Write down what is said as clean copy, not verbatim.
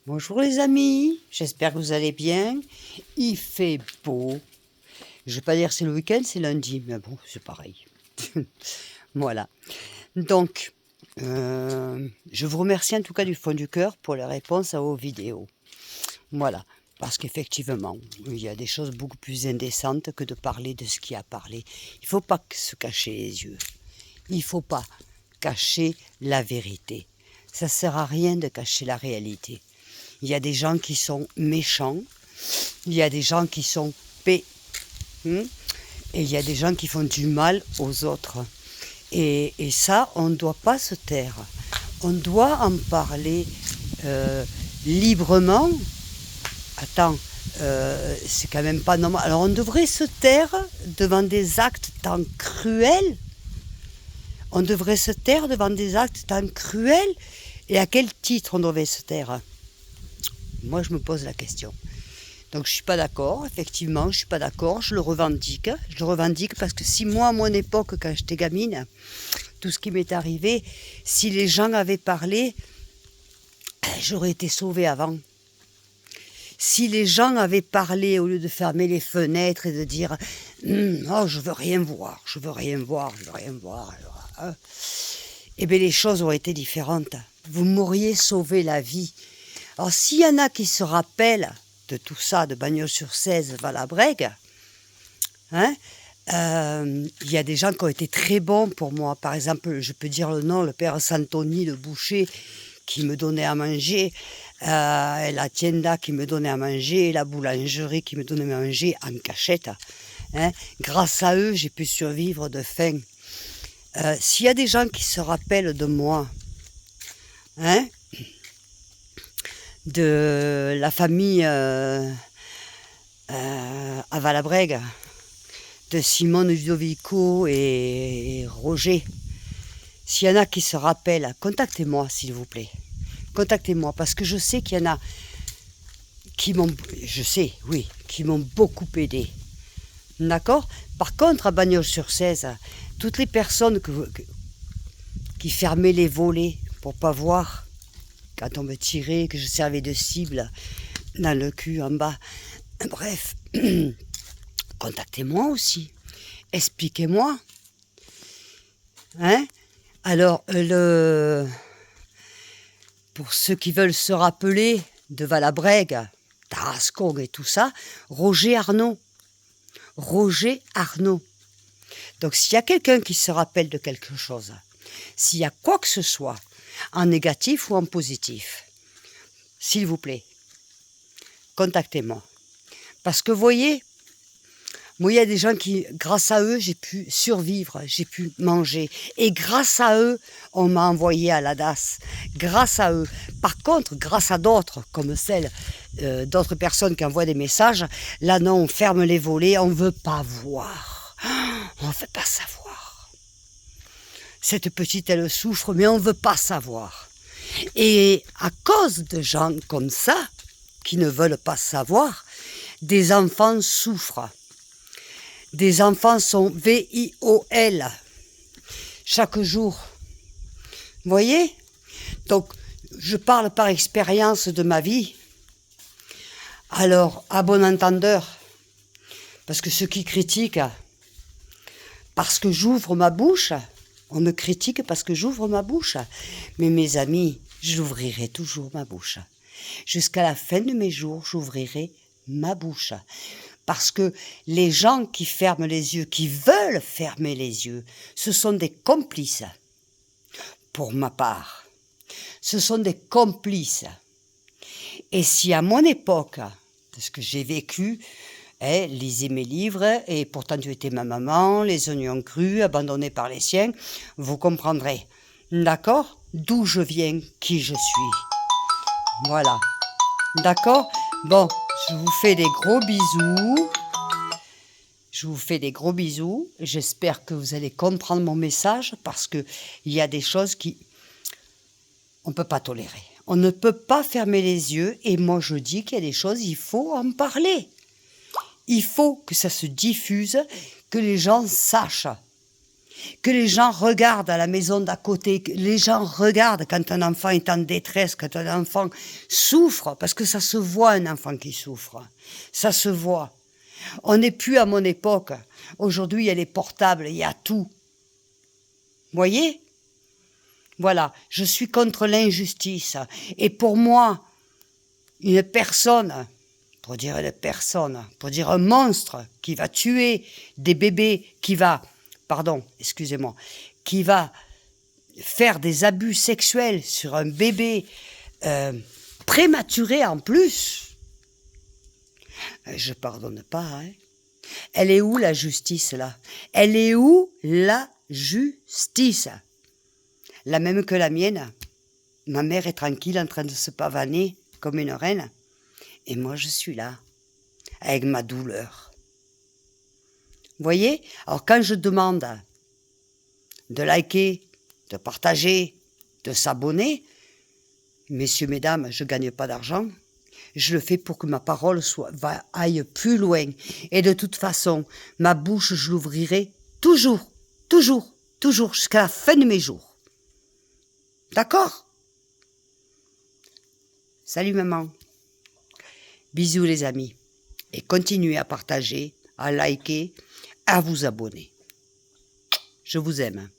Bonjour les amis, j'espère que vous allez bien. Il fait beau. Je vais pas dire c'est le week-end, c'est lundi, mais bon, c'est pareil. Voilà. Donc, je vous remercie en tout cas du fond du cœur pour les réponses à vos vidéos. Voilà. Parce qu'effectivement, il y a des choses beaucoup plus indécentes que de parler de ce qui a parlé. Il ne faut pas se cacher les yeux. Il ne faut pas cacher la vérité. Ça ne sert à rien de cacher la réalité. Il y a des gens qui sont méchants, il y a des gens qui sont paix, et il y a des gens qui font du mal aux autres. Et ça, on ne doit pas se taire. On doit en parler librement. Attends, c'est quand même pas normal. Alors on devrait se taire devant des actes tant cruels. On devrait se taire devant des actes tant cruels. Et à quel titre on devrait se taire ? Moi, je me pose la question. Donc, je ne suis pas d'accord. Effectivement, je ne suis pas d'accord. Je le revendique. Je le revendique parce que si moi, à mon époque, quand j'étais gamine, tout ce qui m'est arrivé, si les gens avaient parlé, j'aurais été sauvée avant. Si les gens avaient parlé au lieu de fermer les fenêtres et de dire oh, je veux rien voir, je veux rien voir, je veux rien voir, eh bien, les choses auraient été différentes. Vous m'auriez sauvé la vie. Alors, s'il y en a qui se rappellent de tout ça, de Bagnols-sur-Cèze, Valabrègue, il y a des gens qui ont été très bons pour moi. Par exemple, je peux dire le nom, le père Santoni, le boucher, qui me donnait à manger, la tienda qui me donnait à manger, la boulangerie qui me donnait à manger en cachette. Grâce à eux, j'ai pu survivre de faim. S'il y a des gens qui se rappellent de moi, de la famille à Valabrègue, de Simone Ludovico et Roger. S'il y en a qui se rappellent, contactez-moi s'il vous plaît. Contactez-moi parce que je sais qu'il y en a qui m'ont, qui m'ont beaucoup aidé. D'accord ? Par contre, à Bagnols-sur-Cèze, toutes les personnes qui fermaient les volets pour pas voir quand on me tirait, que je servais de cible dans le cul en bas. Bref, contactez-moi aussi. Expliquez-moi. Alors, pour ceux qui veulent se rappeler de Valabrègue, Tarascon et tout ça, Roger Arnaud. Roger Arnaud. Donc, s'il y a quelqu'un qui se rappelle de quelque chose, s'il y a quoi que ce soit, en négatif ou en positif, s'il vous plaît, contactez-moi. Parce que, vous voyez, moi, il y a des gens qui, grâce à eux, j'ai pu survivre, j'ai pu manger. Et grâce à eux, on m'a envoyé à la DAS. Grâce à eux. Par contre, grâce à d'autres, comme celles d'autres personnes qui envoient des messages, là, non, on ferme les volets, on ne veut pas voir. On ne veut pas savoir. Cette petite, elle souffre, mais on ne veut pas savoir. Et à cause de gens comme ça, qui ne veulent pas savoir, des enfants souffrent. Des enfants sont VIOL chaque jour. Vous voyez ? Donc, je parle par expérience de ma vie. Alors, à bon entendeur, parce que ceux qui critiquent, parce que j'ouvre ma bouche, on me critique parce que j'ouvre ma bouche. Mais mes amis, j'ouvrirai toujours ma bouche. Jusqu'à la fin de mes jours, j'ouvrirai ma bouche. Parce que les gens qui ferment les yeux, qui veulent fermer les yeux, ce sont des complices. Pour ma part, ce sont des complices. Et si à mon époque, de ce que j'ai vécu, lisez mes livres, et pourtant tu étais ma maman, les oignons crus, abandonnés par les siens, vous comprendrez. D'accord ? D'où je viens, qui je suis. Voilà. D'accord ? Bon, je vous fais des gros bisous. Je vous fais des gros bisous. J'espère que vous allez comprendre mon message parce qu'il y a des choses on ne peut pas tolérer. On ne peut pas fermer les yeux et moi je dis qu'il y a des choses, il faut en parler. Il faut que ça se diffuse, que les gens sachent. que les gens regardent à la maison d'à côté, que les gens regardent quand un enfant est en détresse, quand un enfant souffre, parce que ça se voit un enfant qui souffre, ça se voit. On n'est plus à mon époque. Aujourd'hui, il y a les portables, il y a tout. Vous voyez ? Voilà, je suis contre l'injustice. Et pour moi, une personne, pour dire un monstre qui va tuer des bébés, qui va faire des abus sexuels sur un bébé prématuré en plus, je pardonne pas. Hein. Elle est où la justice là ? Elle est où la justice ? La même que la mienne. Ma mère est tranquille en train de se pavaner comme une reine. Et moi je suis là, avec ma douleur. Vous voyez ? Alors quand je demande de liker, de partager, de s'abonner, messieurs, mesdames, je ne gagne pas d'argent. Je le fais pour que ma parole aille plus loin. Et de toute façon, ma bouche, je l'ouvrirai toujours, toujours, toujours, jusqu'à la fin de mes jours. D'accord ? Salut maman. Bisous les amis. Et continuez à partager, à liker, à vous abonner. Je vous aime.